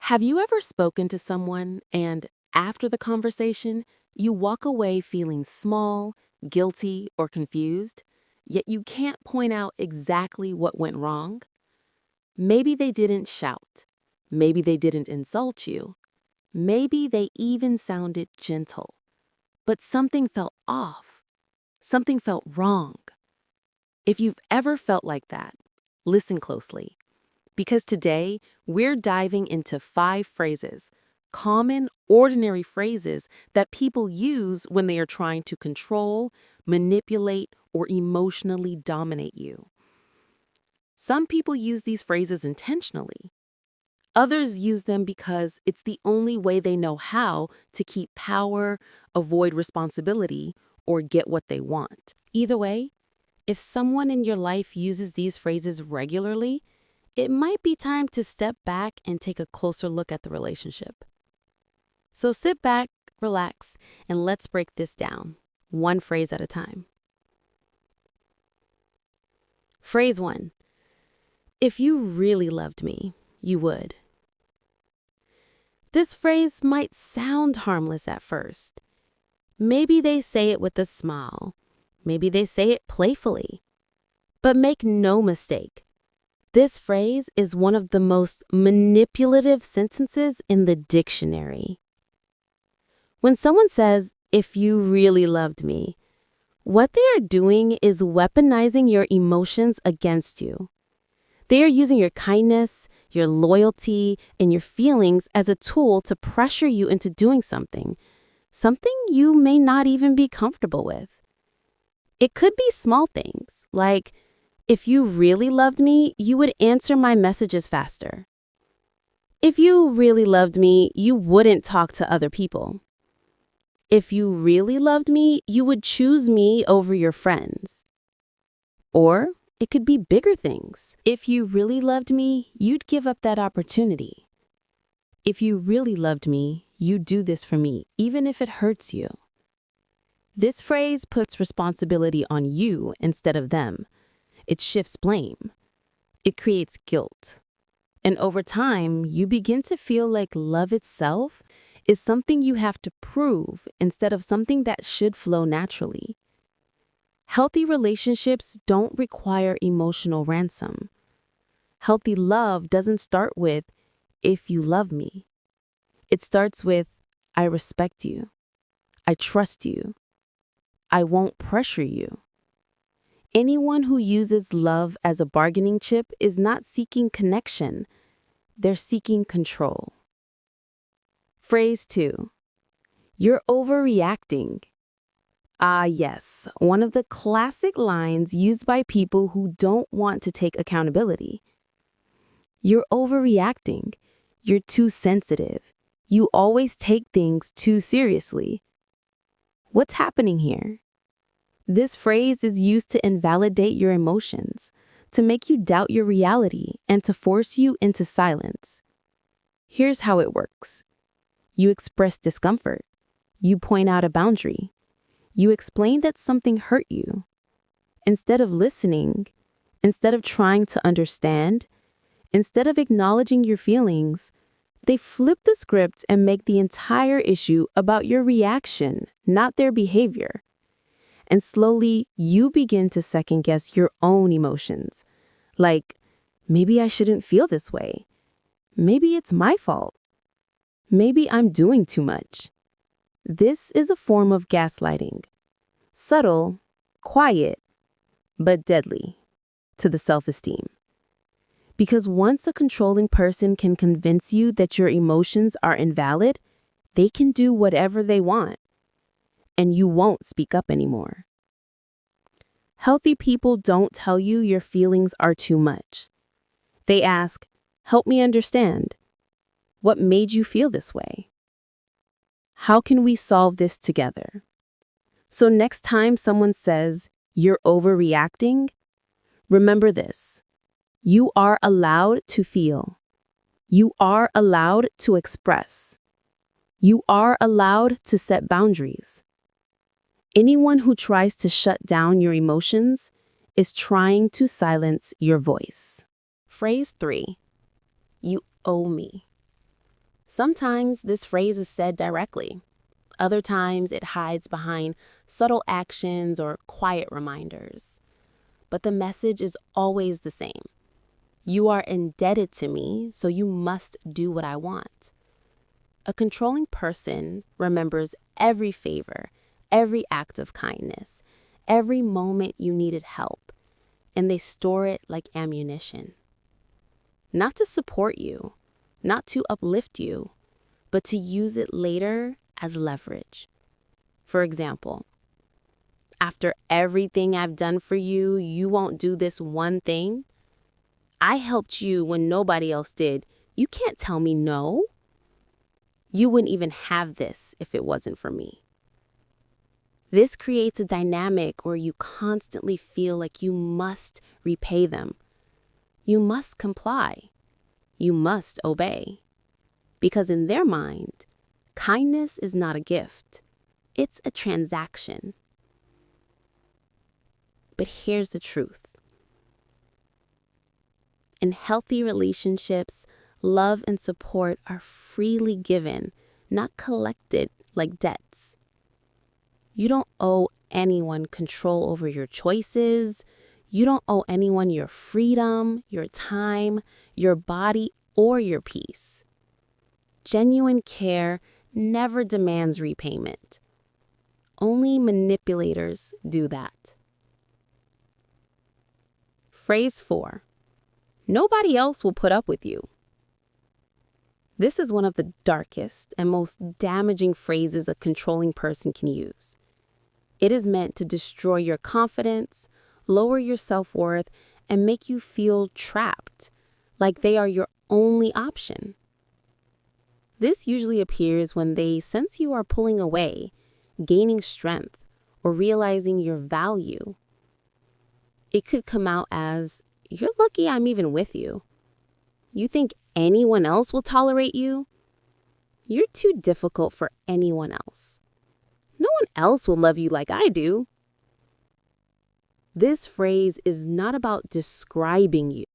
Have you ever spoken to someone and, after the conversation, you walk away feeling small, guilty, or confused, yet you can't point out exactly what went wrong? Maybe they didn't shout. Maybe they didn't insult you. Maybe they even sounded gentle. But something felt off. Something felt wrong. If you've ever felt like that, listen closely. Because today, we're diving into 5 phrases, common, ordinary phrases that people use when they are trying to control, manipulate, or emotionally dominate you. Some people use these phrases intentionally. Others use them because it's the only way they know how to keep power, avoid responsibility, or get what they want. Either way, if someone in your life uses these phrases regularly, it might be time to step back and take a closer look at the relationship. So sit back, relax, and let's break this down, one phrase at a time. Phrase 1. If you really loved me, you would. This phrase might sound harmless at first. Maybe they say it with a smile. Maybe they say it playfully. But make no mistake, this phrase is one of the most manipulative sentences in the dictionary. When someone says, "if you really loved me," what they are doing is weaponizing your emotions against you. They are using your kindness, your loyalty, and your feelings as a tool to pressure you into doing something you may not even be comfortable with. It could be small things, like, if you really loved me, you would answer my messages faster. If you really loved me, you wouldn't talk to other people. If you really loved me, you would choose me over your friends. Or it could be bigger things. If you really loved me, you'd give up that opportunity. If you really loved me, you'd do this for me, even if it hurts you. This phrase puts responsibility on you instead of them. It shifts blame. It creates guilt. And over time, you begin to feel like love itself is something you have to prove instead of something that should flow naturally. Healthy relationships don't require emotional ransom. Healthy love doesn't start with, "if you love me." It starts with, "I respect you. I trust you. I won't pressure you." Anyone who uses love as a bargaining chip is not seeking connection. They're seeking control. Phrase 2. You're overreacting. Ah, yes, one of the classic lines used by people who don't want to take accountability. You're overreacting. You're too sensitive. You always take things too seriously. What's happening here? This phrase is used to invalidate your emotions, to make you doubt your reality, and to force you into silence. Here's how it works. You express discomfort. You point out a boundary. You explain that something hurt you. Instead of listening, instead of trying to understand, instead of acknowledging your feelings, they flip the script and make the entire issue about your reaction, not their behavior. And slowly, you begin to second-guess your own emotions. Like, maybe I shouldn't feel this way. Maybe it's my fault. Maybe I'm doing too much. This is a form of gaslighting. Subtle, quiet, but deadly to the self-esteem. Because once a controlling person can convince you that your emotions are invalid, they can do whatever they want, and you won't speak up anymore. Healthy people don't tell you your feelings are too much. They ask, "Help me understand. What made you feel this way? How can we solve this together?" So next time someone says, "You're overreacting," remember this. You are allowed to feel. You are allowed to express. You are allowed to set boundaries. Anyone who tries to shut down your emotions is trying to silence your voice. Phrase 3. You owe me. Sometimes this phrase is said directly. Other times it hides behind subtle actions or quiet reminders. But the message is always the same. You are indebted to me, so you must do what I want. A controlling person remembers every favor, every act of kindness, every moment you needed help, and they store it like ammunition. Not to support you, not to uplift you, but to use it later as leverage. For example, after everything I've done for you, you won't do this one thing? I helped you when nobody else did. You can't tell me no. You wouldn't even have this if it wasn't for me. This creates a dynamic where you constantly feel like you must repay them. You must comply. You must obey. Because in their mind, kindness is not a gift. It's a transaction. But here's the truth. In healthy relationships, love and support are freely given, not collected like debts. You don't owe anyone control over your choices. You don't owe anyone your freedom, your time, your body, or your peace. Genuine care never demands repayment. Only manipulators do that. Phrase 4. Nobody else will put up with you. This is one of the darkest and most damaging phrases a controlling person can use. It is meant to destroy your confidence, lower your self-worth, and make you feel trapped, like they are your only option. This usually appears when they sense you are pulling away, gaining strength, or realizing your value. It could come out as, "You're lucky I'm even with you. You think anyone else will tolerate you? You're too difficult for anyone else. No one else will love you like I do." This phrase is not about describing you.